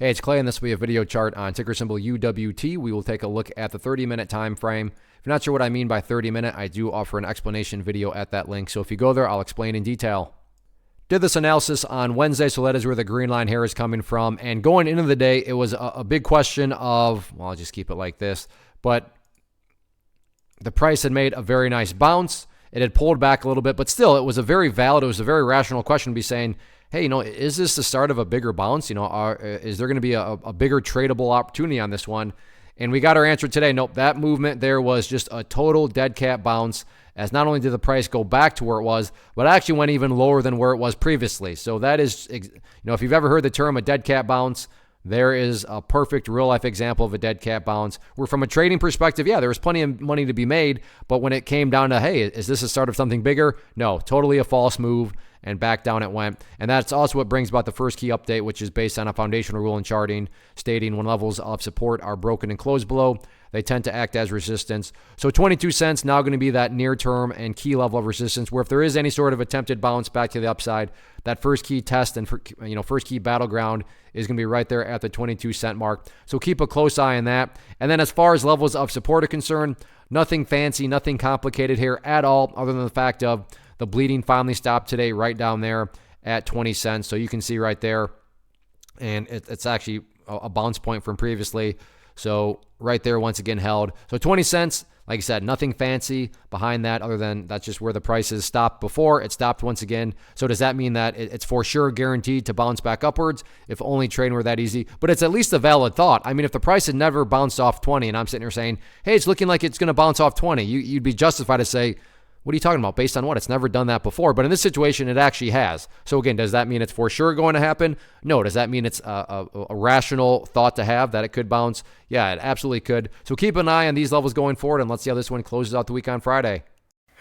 Hey, it's Clay, and this will be a video chart on ticker symbol UWT. We will take a look at the 30-minute time frame. If you're not sure what I mean by 30-minute, I do offer an explanation video at that link. So if you go there, I'll explain in detail. Did this analysis on Wednesday, so that is where the green line here is coming from. And going into the day, it was a big question of, well, I'll just keep it like this, but the price had made a very nice bounce. It had pulled back a little bit, but still, it was a very valid, it was a very rational question to be saying, hey, is this the start of a bigger bounce? Is there going to be a bigger tradable opportunity on this one? And we got our answer today. Nope, that movement there was just a total dead cat bounce, as not only did the price go back to where it was, but actually went even lower than where it was previously. So that is, if you've ever heard the term a dead cat bounce, there is a perfect real-life example of a dead cat bounce, where from a trading perspective, yeah, there was plenty of money to be made, but when it came down to, hey, is this the start of something bigger? No, totally a false move, and back down it went. And that's also what brings about the first key update, which is based on a foundational rule in charting, stating when levels of support are broken and closed below, they tend to act as resistance. So 22 cents now going to be that near-term and key level of resistance, where if there is any sort of attempted bounce back to the upside, that first key test and first key battleground is going to be right there at the 22 cent mark. So keep a close eye on that. And then as far as levels of support are concerned, nothing fancy, nothing complicated here at all, other than the fact of the bleeding finally stopped today right down there at 20 cents. So you can see right there, and it's actually a bounce point from previously. So right there, once again, held. So 20 cents, like I said, nothing fancy behind that, other than that's just where the prices stopped before. It stopped once again. So does that mean that it's for sure guaranteed to bounce back upwards? If only trading were that easy. But it's at least a valid thought. I mean, if the price had never bounced off 20 and I'm sitting here saying, hey, it's looking like it's going to bounce off 20, you'd be justified to say, what are you talking about? Based on what? It's never done that before. But in this situation, it actually has. So again, does that mean it's for sure going to happen? No. Does that mean it's a rational thought to have that it could bounce? Yeah, it absolutely could. So keep an eye on these levels going forward, and let's see how this one closes out the week on Friday.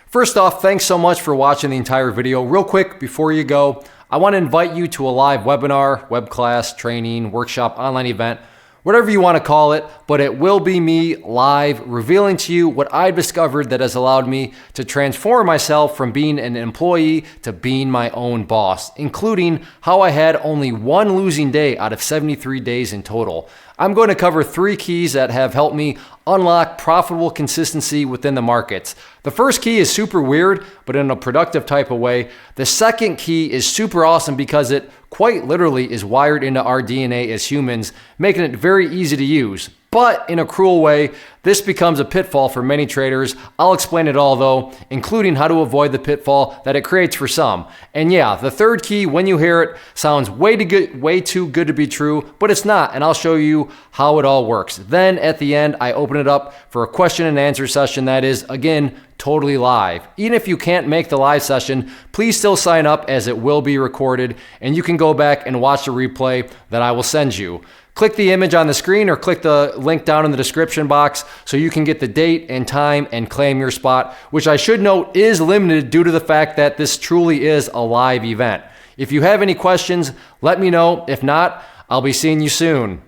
First off, thanks so much for watching the entire video. Real quick, before you go, I want to invite you to a live webinar, web class, training, workshop, online event, whatever you want to call it, but it will be me live revealing to you what I've discovered that has allowed me to transform myself from being an employee to being my own boss, including how I had only one losing day out of 73 days in total. I'm going to cover 3 keys that have helped me unlock profitable consistency within the markets. The first key is super weird, but in a productive type of way. The second key is super awesome because it quite literally is wired into our DNA as humans, making it very easy to use. But in a cruel way, this becomes a pitfall for many traders. I'll explain it all though, including how to avoid the pitfall that it creates for some. And yeah, the third key, when you hear it, sounds way too good to be true, but it's not, and I'll show you how it all works. Then at the end, I open it up for a question and answer session that is, again, totally live. Even if you can't make the live session, please still sign up, as it will be recorded, and you can go back and watch the replay that I will send you. Click the image on the screen or click the link down in the description box so you can get the date and time and claim your spot, which I should note is limited due to the fact that this truly is a live event. If you have any questions, let me know. If not, I'll be seeing you soon.